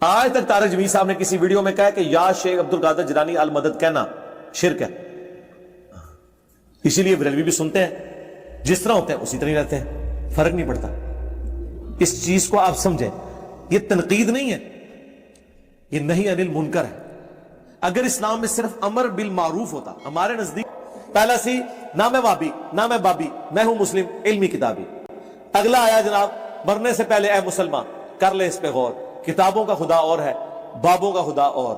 آج تک طارق جمیل صاحب نے کسی ویڈیو میں کہا کہ یا شیخ عبد القادر جیلانی المدد کہنا شرک ہے. اسی لیے بریلوی بھی سنتے ہیں، جس طرح ہوتے ہیں اسی طرح ہی رہتے ہیں، فرق نہیں پڑتا. اس چیز کو آپ سمجھیں، یہ تنقید نہیں ہے، یہ نہی عن المنکر ہے. اگر اسلام میں صرف امر بالمعروف ہوتا، ہمارے نزدیک پہلا سی نہ میں وابی نہ میں بابی، میں ہوں مسلم علمی کتابی. اگلا آیا جناب مرنے سے پہلے اے مسلمان کر لے اس پہ غور، کتابوں کا خدا اور ہے بابوں کا خدا اور.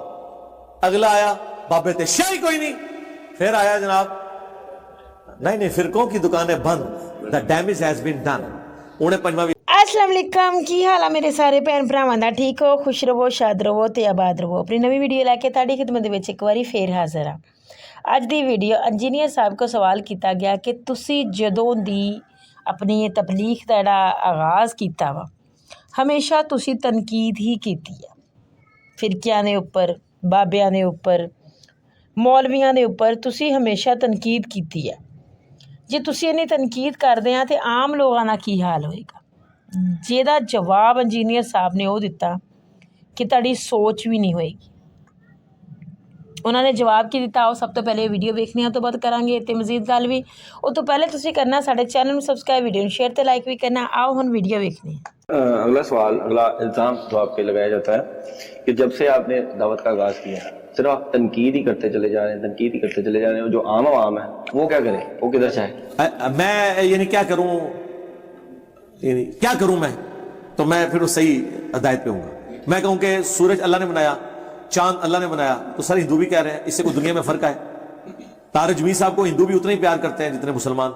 اگلا آیا بابے تے شاہی کوئی نہیں. پھر آیا جناب نہیں فرقوں کی دکانیں بند، the damage has been done. انہیں پنجواں السلام علیکم، کی حال ہے میرے سارے بھن بھراواں دا؟ ٹھیک ہو؟ خوش رہو، شاد رہو تے آباد رہو. اپنی نویں ویڈیو لے کے تہاڈی خدمت وچ ایک واری پھر حاضر ہاں. اج دی ویڈیو انجینئر صاحب کو سوال کیتا گیا کہ تسی جدوں دی اپنی تبلیغ دا جڑا آغاز کیتا وا ہمیشہ تسی تنقید ہی کیتی ہے، فرقیاں دے اوپر، بابیاں دے اوپر، مولویاں دے اوپر تسی ہمیشہ تنقید کیتی ہے. جے تسی انہیں تنقید کردے ہیں تے عام لوگاں دا کی حال ہوئے گا؟ جیدہ جواب انجینئر صاحب نے وہ دیتا کہ تاڑی سوچ بھی نہیں ہوئے گی. انہوں نے جواب کی دیتا، وہ سب تو پہلے ویڈیو ویکھنے تو بعد کریں گے تے مزید گل بھی. وہ تو پہلے تسی کرنا ساڈے چینل میں سبسکرائب، ویڈیو شیئر تے لائک بھی کرنا. آؤ ہن ویڈیو ویکھنے ہیں. اگلا سوال، اگلا الزام جو آپ پہ لگایا جاتا ہے کہ جب سے آپ نے دعوت کا آغاز کیا صرف آپ تنقید ہی کرتے چلے جا رہے ہیں، تنقید ہی کرتے چلے جا رہے ہیں. جو عام عوام ہے وہ کیا کرے، وہ کدھر چاہے؟ میں یعنی کیا کروں، یعنی کیا کروں میں؟ تو میں پھر اس صحیح ہدایت پہ ہوں گا. میں کہوں کہ سورج اللہ نے بنایا، چاند اللہ نے بنایا، تو سارے ہندو بھی کہہ رہے ہیں. اس سے کوئی دنیا میں فرق ہے؟ طارق جمیل صاحب کو ہندو بھی اتنے ہی پیار کرتے ہیں جتنے مسلمان،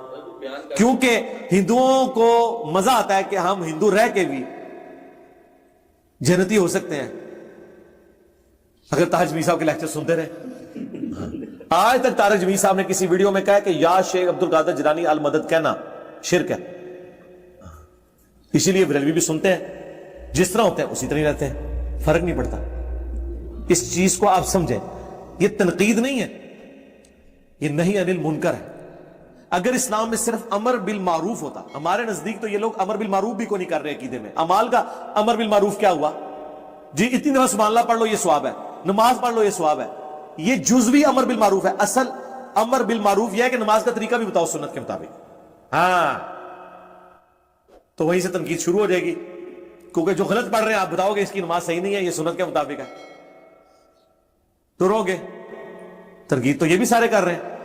کیونکہ ہندوؤں کو مزہ آتا ہے کہ ہم ہندو رہ کے بھی جنتی ہو سکتے ہیں اگر طارق جمیل صاحب کے لیکچر سنتے رہے. آج تک طارق جمیل صاحب نے کسی ویڈیو میں کہا کہ یا شیخ عبد القادر جیلانی المدد کہنا شرک ہے. اسی لیے بریلوی بھی سنتے ہیں، جس طرح ہوتے ہیں اسی طرح ہی رہتے ہیں، فرق نہیں پڑتا. اس چیز کو آپ سمجھیں، یہ تنقید نہیں ہے، یہ نہی عن المنکر ہے. اگر اسلام میں صرف امر بالمعروف ہوتا، ہمارے نزدیک تو یہ لوگ امر بالمعروف بھی کو نہیں کر رہے عقیدے میں. اعمال کا امر بالمعروف کیا ہوا جی؟ اتنی دفعہ سبحان اللہ پڑھ لو یہ ثواب ہے، نماز پڑھ لو یہ ثواب ہے. یہ جزوی امر بالمعروف ہے. اصل امر بالمعروف یہ ہے کہ نماز کا طریقہ بھی بتاؤ سنت کے مطابق. ہاں تو وہیں سے تنقید شروع ہو جائے گی، کیونکہ جو غلط پڑھ رہے ہیں آپ بتاؤ گے اس کی نماز صحیح نہیں ہے، یہ سنت کے مطابق ہے، تو رو گے. تنقید تو یہ بھی سارے کر رہے ہیں.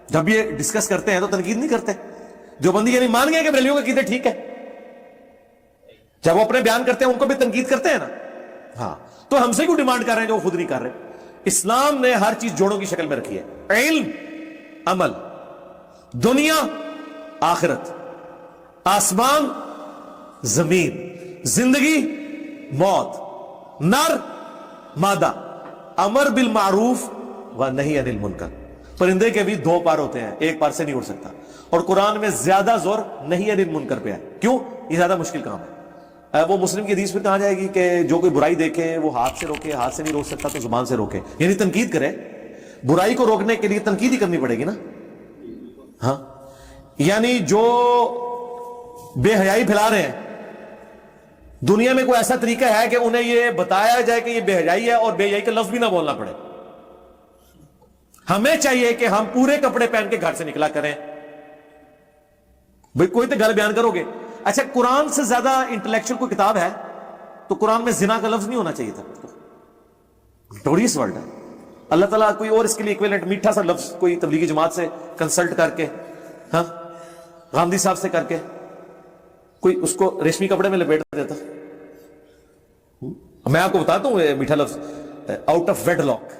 جب یہ ڈسکس کرتے ہیں تو تنقید نہیں کرتے. جو بندی یعنی مان گئے کہ بریلیوں کا عقیدہ ٹھیک ہے، جب وہ اپنے بیان کرتے ہیں ان کو بھی تنقید کرتے ہیں نا. ہاں تو ہم سے کیوں ڈیمانڈ کر رہے ہیں جو وہ خود نہیں کر رہے؟ اسلام نے ہر چیز جوڑوں کی شکل میں رکھی ہے. علم، عمل، دنیا، آخرت، آسمان، زمین، زندگی، موت، نر، مادہ، امر بالمعروف و نہی عن المنکر. پرندے کے بھی دو پار ہوتے ہیں، ایک پار سے نہیں اڑ سکتا. اور قرآن میں زیادہ زور نہی عن المنکر پہ ہے. کیوں؟ یہ زیادہ مشکل کام ہے. وہ مسلم کی حدیث پھر کہاں جائے گی کہ جو کوئی برائی دیکھے وہ ہاتھ سے روکے، ہاتھ سے نہیں روک سکتا تو زبان سے روکے. یعنی تنقید کرے. برائی کو روکنے کے لیے تنقید ہی کرنی پڑے گی نا. ہاں یعنی جو بے حیائی پھیلا رہے ہیں دنیا میں کوئی ایسا طریقہ ہے کہ انہیں یہ بتایا جائے کہ یہ بے حیائی ہے اور بے حیائی کا لفظ بھی نہ بولنا پڑے؟ ہمیں چاہیے کہ ہم پورے کپڑے پہن کے گھر سے نکلا کریں. بھئی کوئی تو گل بیان کرو گے. اچھا قرآن سے زیادہ انٹلیکچوئل کوئی کتاب ہے تو قرآن میں زنا کا لفظ نہیں ہونا چاہیے تھا. ٹوریس ورلڈ ہے. اللہ تعالیٰ کوئی اور اس کے لیے ایکویلنٹ میٹھا سا لفظ کوئی تبلیغی جماعت سے کنسلٹ کر کے، ہاں گاندھی صاحب سے کر کے کوئی اس کو ریشمی کپڑے میں لپیٹ دیتا. میں آپ کو بتاتا ہوں یہ میٹھا لفظ آؤٹ آف ویڈ لاک،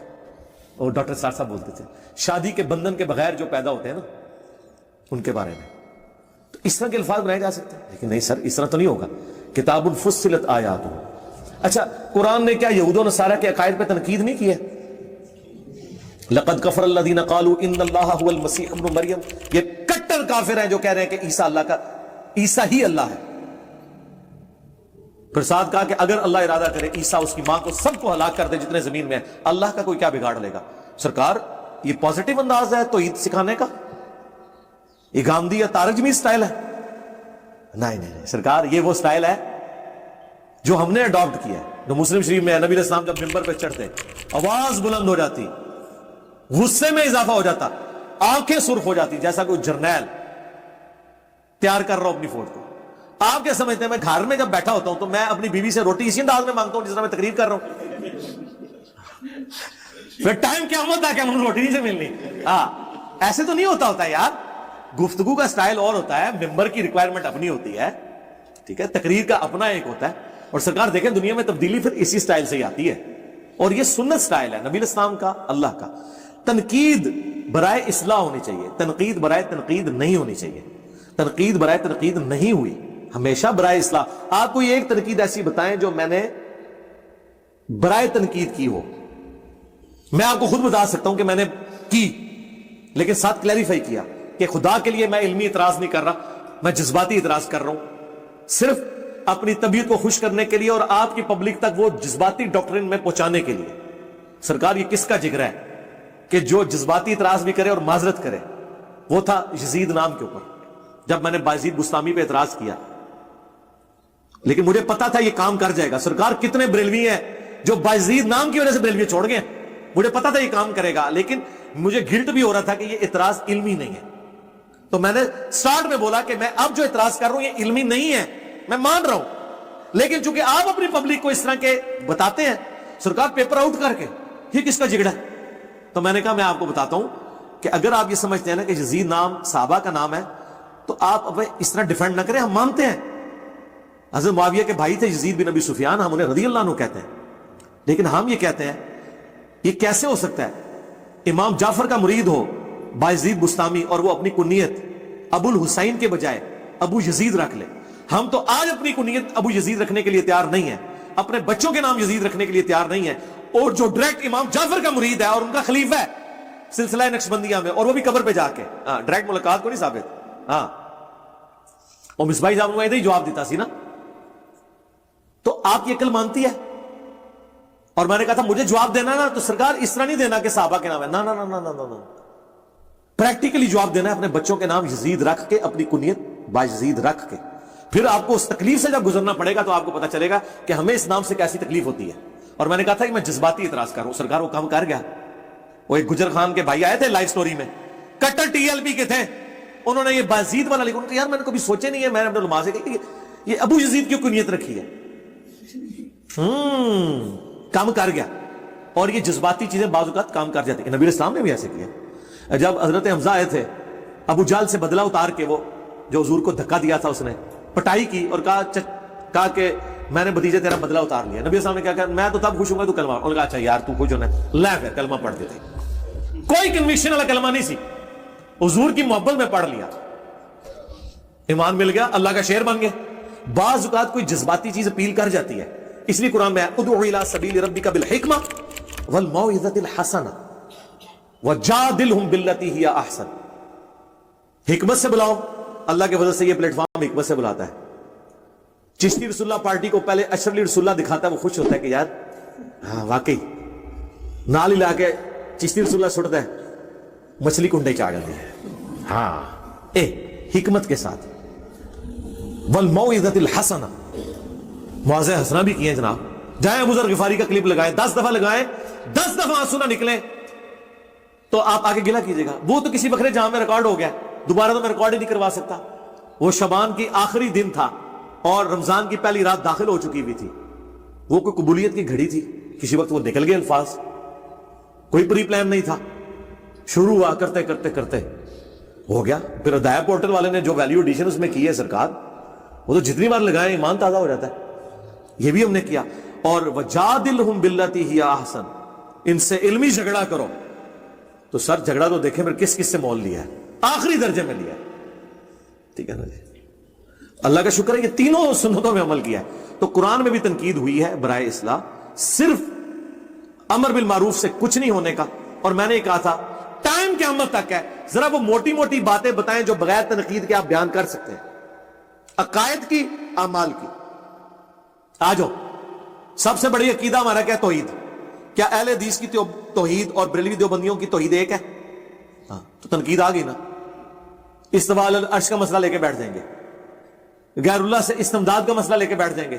اور ڈاکٹر سار صاحب بولتے تھے شادی کے بندھن کے بغیر جو پیدا ہوتے ہیں نا ان کے بارے میں. تو اس طرح کے الفاظ بنائے جا سکتے ہیں، لیکن نہیں سر اس طرح تو نہیں ہوگا. کتاب فصلت آیاتہ. اچھا قرآن نے کیا یہود و نصارہ کے عقائد پہ تنقید نہیں کی ہے؟ لقد کفر الذین قالوا ان اللہ هو المسیح ابن مریم. یہ کٹر کافر ہیں جو کہہ رہے ہیں کہ عیسیٰ اللہ کا، عیسیٰ ہی اللہ ہے. پھر ساتھ کہا کہ اگر اللہ ارادہ کرے عیسیٰ اس کی ماں کو سب کو ہلاک کر دے جتنے زمین میں ہے، اللہ کا کوئی کیا بگاڑ لے گا؟ سرکار یہ پازیٹیو انداز ہے توحید سکھانے کا؟ یہ گاندھی یا طارق جمیل سٹائل ہے؟ نہیں سرکار، یہ وہ سٹائل ہے جو ہم نے اڈاپٹ کیا ہے. جو مسلم شریف میں ہے, نبی علیہ السلام جب ممبر پہ چڑھتے آواز بلند ہو جاتی, غصے میں اضافہ ہو جاتا, آنکھیں سرخ ہو جاتی, جیسا کوئی جرنیل تیار کر رہا ہوں اپنی فوج کو. آپ کیا سمجھتے ہیں میں گھر میں جب بیٹھا ہوتا ہوں تو میں اپنی بیوی سے روٹی اسی انداز میں مانگتا ہوں جس طرح میں تقریر کر رہا ہوں؟ پھر ٹائم کیا ہوتا ہے کہ ہم روٹی نہیں سے ملنی. ایسے تو نہیں ہوتا یار. گفتگو کا سٹائل اور ہوتا ہے, ممبر کی ریکوائرمنٹ اپنی ہوتی ہے, ٹھیک ہے, تقریر کا اپنا ایک ہوتا ہے. اور سرکار دیکھیں دنیا میں تبدیلی پھر اسی سٹائل سے ہی آتی ہے, اور یہ سنت سٹائل ہے نبی الاسلام کا, اللہ کا. تنقید برائے اصلاح ہونی چاہیے, تنقید برائے تنقید نہیں ہونی چاہیے. تنقید برائے تنقید نہیں ہوئی, ہمیشہ برائے اصلاح. آپ کوئی ایک تنقید ایسی بتائیں جو میں نے برائے تنقید کی ہو. میں آپ کو خود بتا سکتا ہوں کہ میں نے کی, لیکن ساتھ کلیریفائی کیا کہ خدا کے لیے میں علمی اعتراض نہیں کر رہا, میں جذباتی اعتراض کر رہا ہوں, صرف اپنی طبیعت کو خوش کرنے کے لیے اور آپ کی پبلک تک وہ جذباتی ڈاکٹرن میں پہنچانے کے لیے. سرکار یہ کس کا جگر ہے کہ جو جذباتی اعتراض بھی کرے اور معذرت کرے؟ وہ تھا یزید نام کے اوپر, جب میں نے بایزید بستامی پہ اعتراض کیا, لیکن مجھے پتا تھا یہ کام کر جائے گا. سرکار کتنے بریلوی ہیں جو بایزید نام کی وجہ سے بریلوی چھوڑ گئے, مجھے پتا تھا یہ کام کرے گا, لیکن مجھے گلٹ بھی ہو رہا تھا کہ یہ اعتراض علمی نہیں ہے. تو میں نے سٹارٹ میں بولا کہ میں اب جو اعتراض کر رہا ہوں یہ علمی نہیں ہے, میں مان رہا ہوں, لیکن چونکہ آپ اپنی پبلک کو اس طرح کے بتاتے ہیں, سرکار پیپر آؤٹ کر کے یہ کس کا جگڑا ہے. تو میں نے کہا میں آپ کو بتاتا ہوں کہ اگر آپ یہ سمجھتے ہیں نا کہ یزید نام صحابہ کا نام ہے تو آپ اب اس طرح ڈیفینڈ نہ کریں. ہم مانتے ہیں حضرت معاویہ کے بھائی تھے یزید بن ابی سفیان, ہم انہیں رضی اللہ عنہ کہتے ہیں, لیکن ہم یہ کہتے ہیں یہ کیسے ہو سکتا ہے امام جعفر کا مرید ہو بایزید بستامی اور وہ اپنی کنیت ابو الحسین کے بجائے ابو یزید رکھ لے. ہم تو آج اپنی کنیت ابو یزید رکھنے کے لیے تیار نہیں ہیں, اپنے بچوں کے نام یزید رکھنے کے لیے تیار نہیں ہیں, اور جو ڈائریکٹ امام جعفر کا مرید ہے اور ان کا خلیفہ ہے سلسلہ نقشبندیہ میں, اور وہ بھی قبر پہ جا کے, ڈائریکٹ ملاقات کو نہیں ثابت. اور مصباحی صاحب نے جواب دیتا سی نا, تو آپ یہ عقل مانتی ہے. اور میں نے کہا تھا مجھے جواب دینا نا تو سرکار اس طرح نہیں دینا کہ صحابہ کے نام ہے, نا, پریکٹیکلی جواب دینا ہے, اپنے بچوں کے نام یزید رکھ کے, اپنی کنیت بایزید رکھ کے. پھر آپ کو اس تکلیف سے جب گزرنا پڑے گا تو آپ کو پتا چلے گا کہ ہمیں اس نام سے کیسی تکلیف ہوتی ہے. اور میں نے کہا تھا کہ میں جذباتی اعتراض کر رہا ہوں, سرکار وہ کام کر گیا. وہ ایک گجر خان کے بھائی آئے تھے لائف سٹوری میں, کٹر ٹی ایل پی کے تھے, انہوں نے یہ بایزید والا لکھا. یار میں نے کبھی سوچے نہیں ہے, میں نے اپنے علماء سے کہا یہ ابو یزید کیوں کنیت رکھی ہے. کام کر گیا. اور یہ جذباتی چیزیں بعض اوقات کام کر جاتی ہیں. نبی اسلام نے بھی ایسے کیا. جب حضرت حمزہ آئے تھے, ابو جہل سے بدلہ اتار کے, وہ جو حضور کو دھکا دیا تھا, اس نے پٹائی کی اور کہا کہ میں نے بھتیجے تیرا بدلہ اتار لیا. نبی اسلام نے کیا کہا, میں تو تب خوش ہوں گا تو کلمہ. انہوں نے کہا اچھا یار تو خوش ہونا ہے, لے پھر کلمہ پڑھ دیتے. کوئی کنوکشن والا کلمہ نہیں سی, حضور کی محبت میں پڑھ لیا, ایمان مل گیا, اللہ کا شعر بن گئے. بعض اوقات کوئی جذباتی چیز اپیل کر جاتی ہے, اس لیے قرآن میں ادعو الی سبیل ربک بالحکمہ والموعظۃ الحسنہ وجادلہم باللتی ہی احسن. حکمت سے بلاؤ, اللہ کے فضل سے یہ پلیٹ فارم حکمت سے بلاتا ہے. چشتی رسول اللہ پارٹی کو پہلے اشرف علی رسول اللہ دکھاتا ہے, وہ خوش ہوتا ہے کہ یار ہاں واقعی, نال ہی لا کے چشتی رسول اللہ سٹتا ہے, مچھلی کنڈے چاہ جاتی ہے. ہاں حکمت کے ساتھ. والموعظۃ الحسنہ, موعظہ حسنہ بھی کیے جناب. جائیں ابو ذر غفاری کا کلپ لگائیں, 10 دفعہ لگائیں, 10 دفعہ آنسو نہ نکلیں تو آپ آگے گلہ کیجئے گا. وہ تو کسی بکرے جہاں میں ریکارڈ ہو گیا, دوبارہ تو میں ریکارڈ ہی نہیں کروا سکتا. وہ شبان کی آخری دن تھا اور رمضان کی پہلی رات داخل ہو چکی ہوئی تھی. وہ کوئی قبولیت کی گھڑی تھی, کسی وقت وہ نکل گئے الفاظ, کوئی پری پلان نہیں تھا. شروع ہوا کرتے کرتے کرتے ہو گیا. پھر ہدایہ پورٹل والے نے جو ویلیو ایڈیشن اس میں کی ہے سرکار, وہ تو جتنی بار لگائیں ایمان تازہ ہو جاتا ہے. یہ بھی ہم نے کیا. اور وجادلہم باللتی ہی احسن, ان سے علمی جھگڑا کرو. تو سر جھگڑا تو دیکھیں پھر کس کس سے مول لیا ہے, آخری درجے میں لیا ہے. ٹھیک ہے نا جی, اللہ کا شکر ہے یہ تینوں سنتوں میں عمل کیا ہے. تو قرآن میں بھی تنقید ہوئی ہے برائے اصلاح, صرف امر بالمعروف سے کچھ نہیں ہونے کا. اور میں نے یہ کہا تھا ٹائم قیامت تک ہے, ذرا وہ موٹی موٹی باتیں بتائیں جو بغیر تنقید کے آپ بیان کر سکتے ہیں, عقائد کی, اعمال کی. آ جاؤ, سب سے بڑی عقیدہ ہمارا کیا, توحید. کیا اہل حدیث کی توحید اور بریلوی دیوبندیوں کی توحید ایک ہے؟ ہاں, تو تنقید آ گئی نا. استواء علی العرش کا مسئلہ لے کے بیٹھ جائیں گے, غیر اللہ سے استمداد کا مسئلہ لے کے بیٹھ جائیں گے,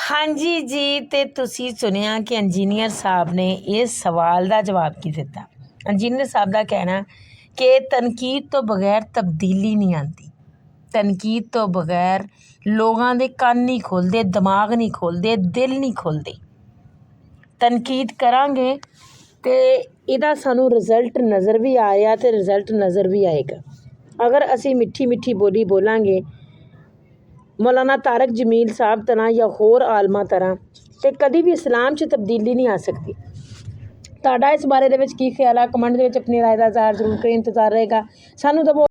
ਹਾਂਜੀ ਜੀ, ਤੇ ਤੁਸੀਂ ਸੁਣਿਆ ਕਿ ਇੰਜੀਨੀਅਰ ਸਾਹਿਬ ਨੇ ਇਸ ਸਵਾਲ ਦਾ ਜਵਾਬ ਕੀ ਦਿੱਤਾ। ਇੰਜੀਨੀਅਰ ਸਾਹਿਬ ਦਾ ਕਹਿਣਾ ਕਿ ਤਨਕੀਦ ਤੋਂ ਬਗੈਰ ਤਬਦੀਲੀ ਨਹੀਂ ਆਉਂਦੀ, ਤਨਕੀਦ ਤੋਂ ਬਗੈਰ ਲੋਕਾਂ ਦੇ ਕੰਨ ਨਹੀਂ ਖੁੱਲ੍ਹਦੇ, ਦਿਮਾਗ ਨਹੀਂ ਖੁੱਲ੍ਹਦੇ, ਦਿਲ ਨਹੀਂ ਖੁੱਲ੍ਹਦੇ। ਤਨਕੀਦ ਕਰਾਂਗੇ ਤੇ ਇਹਦਾ ਸਾਨੂੰ ਰਿਜ਼ਲਟ ਨਜ਼ਰ ਵੀ ਆ ਰਿਹਾ ਤੇ ਰਿਜ਼ਲਟ ਨਜ਼ਰ ਵੀ ਆਏਗਾ। ਅਗਰ ਅਸੀਂ ਮਿੱਠੀ ਮਿੱਠੀ ਬੋਲੀ ਬੋਲਾਂਗੇ ਮੌਲਾਨਾ ਤਾਰਕ ਜਮੀਲ ਸਾਹਿਬ ਤਰ੍ਹਾਂ ਜਾਂ ਹੋਰ ਆਲਮਾਂ ਤਰ੍ਹਾਂ, ਤੇ ਕਦੀ ਵੀ ਇਸਲਾਮ 'ਚ ਤਬਦੀਲੀ ਨਹੀਂ ਆ ਸਕਦੀ। ਤੁਹਾਡਾ ਇਸ ਬਾਰੇ ਦੇ ਵਿੱਚ ਕੀ ਖਿਆਲ ਆ? ਕਮੈਂਟ ਦੇ ਵਿੱਚ ਆਪਣੀ ਰਾਏ ਦਾ ਇਜ਼ਹਾਰ ਜ਼ਰੂਰ ਕਰੀ, ਇੰਤਜ਼ਾਰ ਰਹੇਗਾ। ਸਾਨੂੰ ਦਵੋ